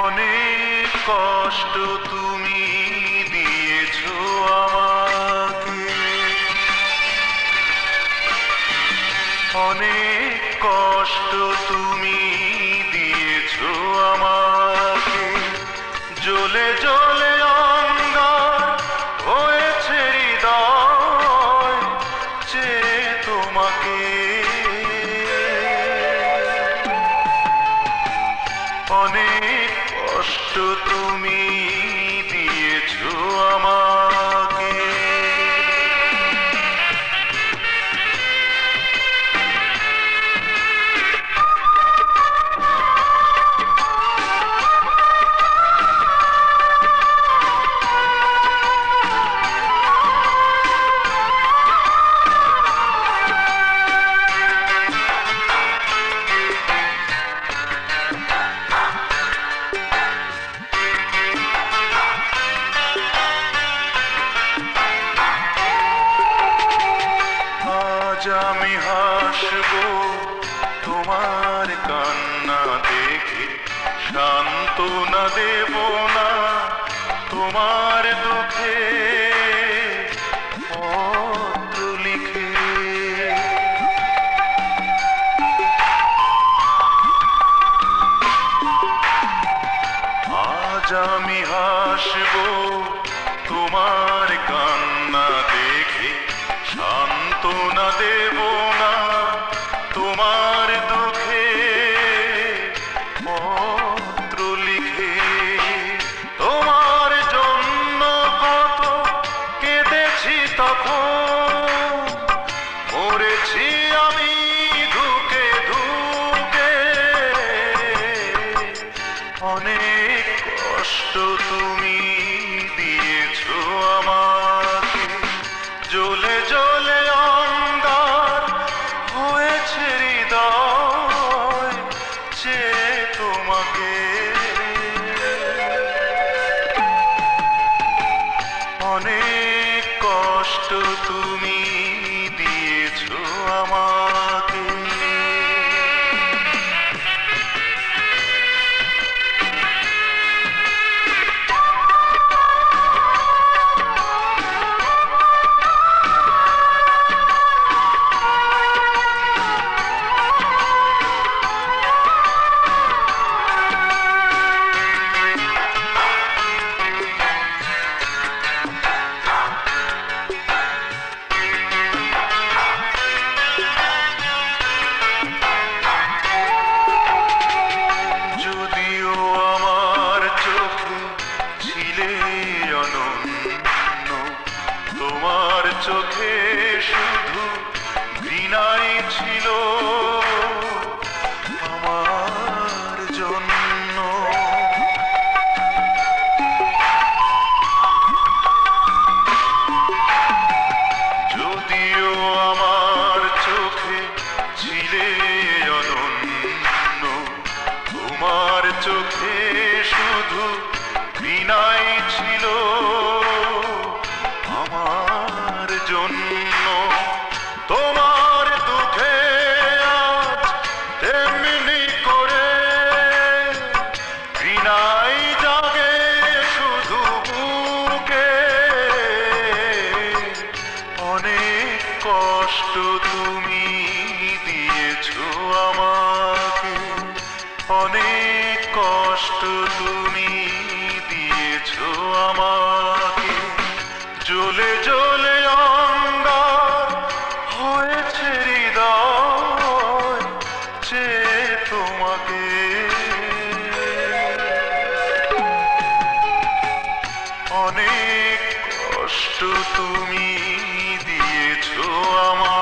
অনেক কষ্ট তুমি দিয়েছো আমাকে, অনেক কষ্ট তুমি দিয়েছো আমাকে। জ্বলে জ্বলে অঙ্গার হয়েছে হৃদয় চেয়ে তোমাকে। অনেক কষ্ট তুমি দিয়েছো আমাকে। আজ আমি হাসবো তোমার কান্না দেখে, সান্ত্বনা দেব না তোমার দুঃখে পত্র লিখে। আজ আমি হাসবো তোমার কান্না দেখে, সান্ত্বনা দেব না তোমার দুঃখে পত্র লিখে। তোমার জন্য কত কেঁদেছি তখন, মরেছি আমি ধুকে ধুকে। অনেক কষ্ট তুমি দিয়েছো আমাকে। জ্বলে জ্বলে অঙ্গার হয়েছে হৃদয় চেয়ে তোমাকে। অনেক কষ্ট তুমি দিয়েছো আমাকে। যদিও আমার চোখে ছিলে অনন্য, তোমার চোখে শুধু ঘৃণাই ছিল আমার জন্য। যদিও আমার চোখে ছিলে অনন্য, তোমার চোখে শুধু ঘৃণাই ছিল আমার জন্য। তোমার দুঃখে আজ তেমনি করে ঘৃণাই জাগে শুধু বুকে। অনেক কষ্ট তুমি দিয়েছো আমাকে, অনেক কষ্ট তুমি দিয়েছো আমাকে। জ্বলে জ্বলে অঙ্গার হয়েছে হৃদয় চেয়ে তোমাকে। অনেক কষ্ট তুমি দিয়েছো আমাকে।